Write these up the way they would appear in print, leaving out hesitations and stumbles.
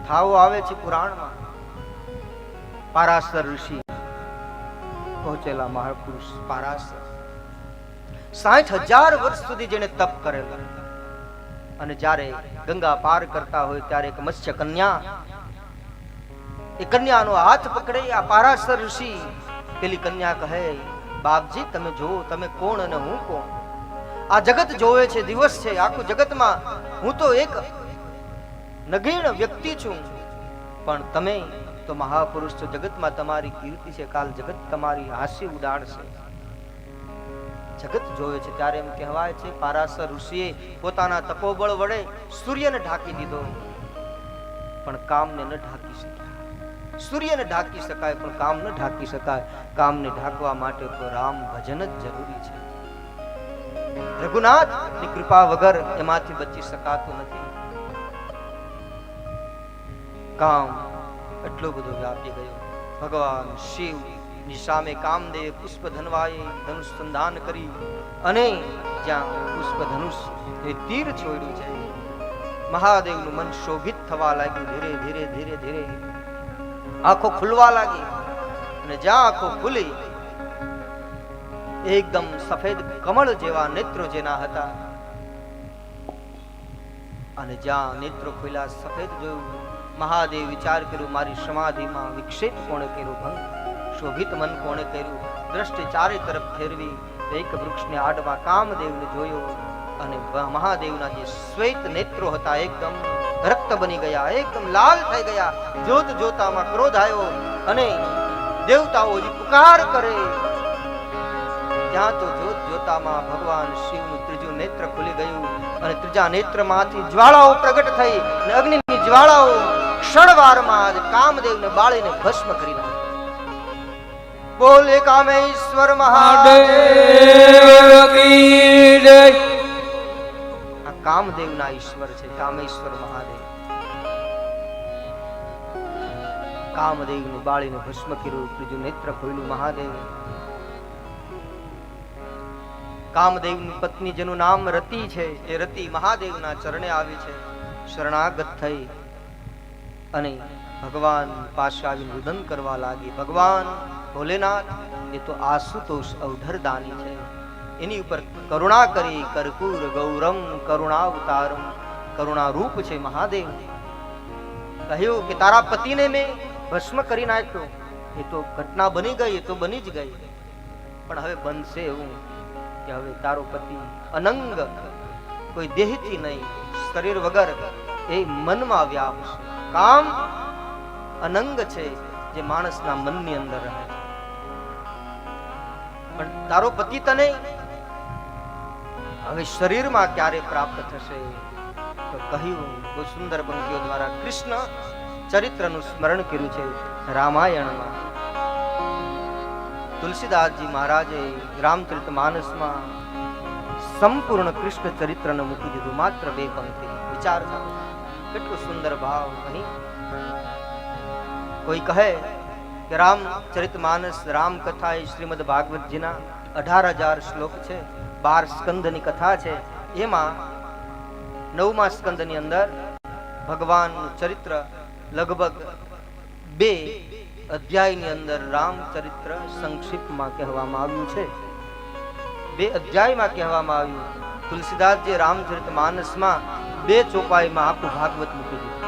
કથાઓ આવે છે પુરાણમાં. પારાશર ઋષિ પહોંચેલા મહાપુરુષ પારાશર 60,000 વર્ષ સુધી જેને તપ કરેલા, અને જ્યારે ગંગા પાર કરતા હોય ત્યારે એક મત્સ્ય કન્યા, એ કન્યાનો હાથ પકડી આ પારાશર ઋષિ, પેલી કન્યા કહે, બાપજી તમે જુઓ, તમે કોણ અને હું કોણ? આ જગત જોવે છે, દિવસ છે, આખું જગતમાં હું તો એક નગીણ વ્યક્તિ છું, પણ તમે તો મહાપુરુષ છો, જગતમાં તમારી કીર્તિ છે, કાલ જગત તમારી હાસ્ય ઉડાડશે. જગત જોવે છે. ત્યારે એમ કહેવાય છે પારાશર ઋષિએ પોતાના તપોબળ વડે સૂર્યને ઢાંકી દીધો, પણ કામને ન ઢાંકી શક્યા. સૂર્યને ઢાંકી શકાય પણ કામ ન ઢાંકી શકાય. કામને ઢાંકવા માટે તો રામ ભજન જ જરૂરી છે. રઘુનાથની કૃપા વગર એમાંથી બચી શકાતું નથી. કામ એટલો બધો વ્યાપી ગયો. ભગવાન શિવ ની સામે કામદેવ પુષ્પ ધનવાએ ધનુષ સંધાન કરી, અને જ્યાં પુષ્પ ધનુષ એ તીર છોડ્યું છે, મહાદેવનું મન શોભિત થવા લાગ્યું. ધીરે ધીરે ધીરે ધીરે આંખો ખુલવા લાગી, અને જ્યાં આંખો ખુલી એકદમ સફેદ કમળ જેવા નેત્રો જેના હતા, અને જ્યાં નેત્રો ખુલ્યા સફેદ જોયું, મહાદેવ વિચાર કર્યું, મારી સમાધિમાં વિક્ષેપ કોણે કર્યો, ભંગ શોભિત મન કોણે કર્યું? દ્રષ્ટિ ચારે તરફ ફેરવી એક વૃક્ષને આડવા કામદેવને જોયો, અને મહાદેવના જે શ્વેત નેત્રો હતા એકદમ રક્ત બની ગયા, એકદમ લાલ થઈ ગયા. જોત જોતામાં ક્રોધ આવ્યો, અને દેવતાઓ જે પુકાર કરે, ત્યાં તો જોત જોતામાં ભગવાન શિવનું ત્રીજું નેત્ર ખુલી ગયું, અને ત્રીજા નેત્રમાંથી જ્વાળાઓ પ્રગટ થઈ, અને અગ્નિની જ્વાળાઓ ક્ષણવારમાં કામદેવને બાળીને ભસ્મ કરી નાખી. બોલે કામેશ્વર મહાદેવ કી જય. આ કામદેવના ઈશ્વર છે, કામેશ્વર મહાદેવ. કામદેવને બાળીને ભસ્મ કર્યું, ત્રીજું નેત્ર ખોલ્યું મહાદેવ. કામદેવની પત્ની જેનું નામ રતિ છે, એ રતિ મહાદેવના ચરણે આવી છે, શરણાગત થઈ અને ભગવાન પાસે આવી રુદન કરવા લાગી. ભગવાન ભોલેનાથ એ તો આશુતોષ અવધરદાની છે, એની ઉપર કરુણા કરી. કર્પૂર ગૌરમ કરુણાવતારમ, કરુણા રૂપ છે મહાદેવ. કહ્યું કે તારા પતિને મેં ભસ્મ કરી નાખ્યો, એ તો ઘટના બની ગઈ, એ તો બની જ ગઈ, પણ હવે બનશે એવું કે હવે તારો પતિ અનંગ, કોઈ દેહથી નહીં, શરીર વગર એ મનમાં વ્યાપશે. કામ અનંગ છે, જે માણસના મનની અંદર રહે, પણ તારો પતિ તને હવે શરીરમાં ક્યારે પ્રાપ્ત થશે? તો કહ્યું, બહુ સુંદર પંક્તિઓ દ્વારા કૃષ્ણ ચરિત્રનું સ્મરણ કર્યું છે રામાયણમાં. તુલસીદાસજી મહારાજે રામચરિતમાનસમાં સંપૂર્ણ કૃષ્ણ ચરિત્રને મૂકી દીધું, માત્ર 2 પંક્તિ. વિચાર કરો કેટલું સુંદર ભાવ. અહીં કોઈ કહે કે રામચરિતમાનસ રામ કથા એ શ્રીમદ ભાગવતજીના 18,000 શ્લોક છે, 12 સ્કંદની કથા છે. એમાં 9મા સ્કંદની અંદર ભગવાનનું ચરિત્ર લગભગ 2 અધ્યાયની અંદર રામચરિત્ર સંક્ષિપ્તમાં કહેવામાં આવ્યું છે. 2 અધ્યાયમાં કહેવામાં આવ્યું. તુલસીદાસજી રામચરિતમાનસમાં 2 ચોપાઈમાં આખું ભાગવત મૂકી દીધું.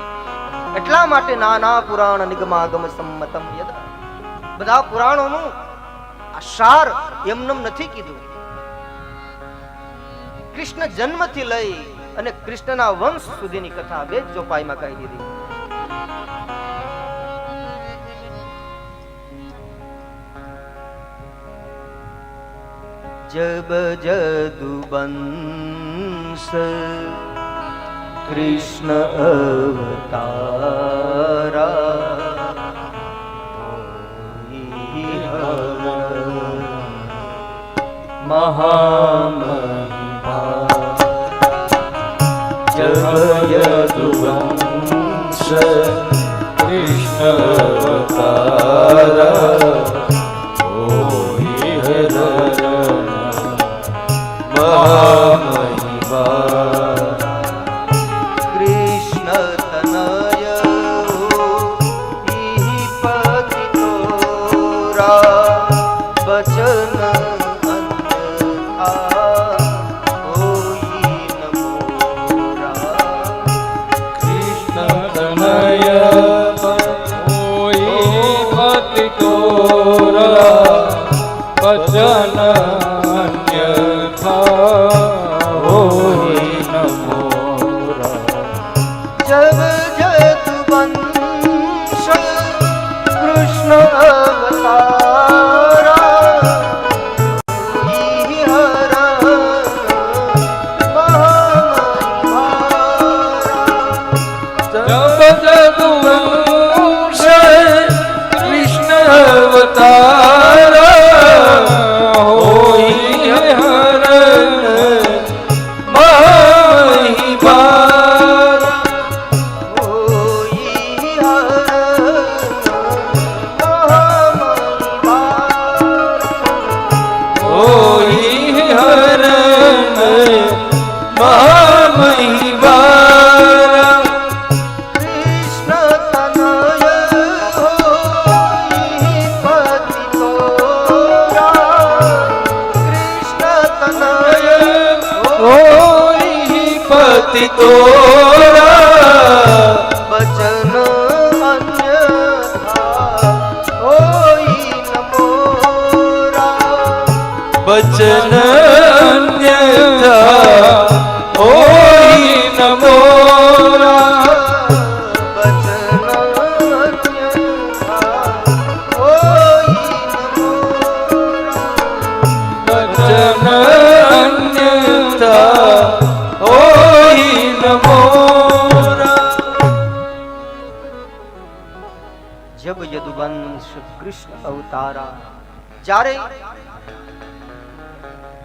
એટલા માટે નાના પુરાણ નિગમાગમ સંમતમ યદ, બધા પુરાણોનું આ સાર એમનેમ નથી કીધું. કૃષ્ણ જન્મથી લઈ અને કૃષ્ણના વંશ સુધીની કથા 2 ચોપાઈમાં કહી દીધી. जब जदुवंश कृष्ण अवतारा महामहिमा जब यदुवंश कृष्ण अवतारा महामहिमा कृष्ण तनय વચન અન્યથા હોય ન મોરા. જબ જદુવંશ કૃષ્ણ અવતારા બચન અન્યથા હોય ન મોરા. બચન અન્યથા હોય ન મોરા. બચન અન્યથા હોય ન મોરા. બચન અન્યથા હોય ન મોરા. જબ યદુવંશ કૃષ્ણ અવતારા. જ્યારે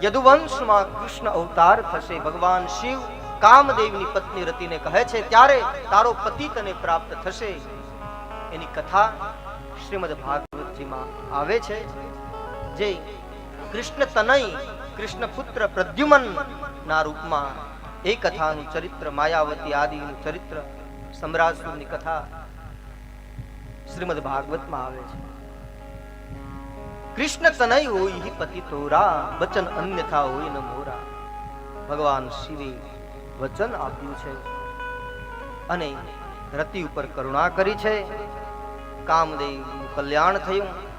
યદુવંશમાં કૃષ્ણ અવતાર થશે, ભગવાન શિવ કામદેવની પત્ની રતિને કહે છે ત્યારે તારો પતિ તને પ્રાપ્ત થશે. એની કથા શ્રીમદ ભાગવતજીમાં આવે છે. જે કૃષ્ણ તનય કૃષ્ણ પુત્ર પ્રદ્યુમન ના રૂપમાં એ કથાનું ચરિત્ર, માયાવતી આદિનું ચરિત્ર, સમ્રાસુરની કથા શ્રીમદ ભાગવતમાં આવે છે. કૃષ્ણ તનય હોય પતિ તોરા, વચન અન્યથા હોય ન મોરા. ભગવાન શિવે વચન આપ્યું છે અને રતિ ઉપર કરુણા કરી છે. કામદેવનું કલ્યાણ થયું.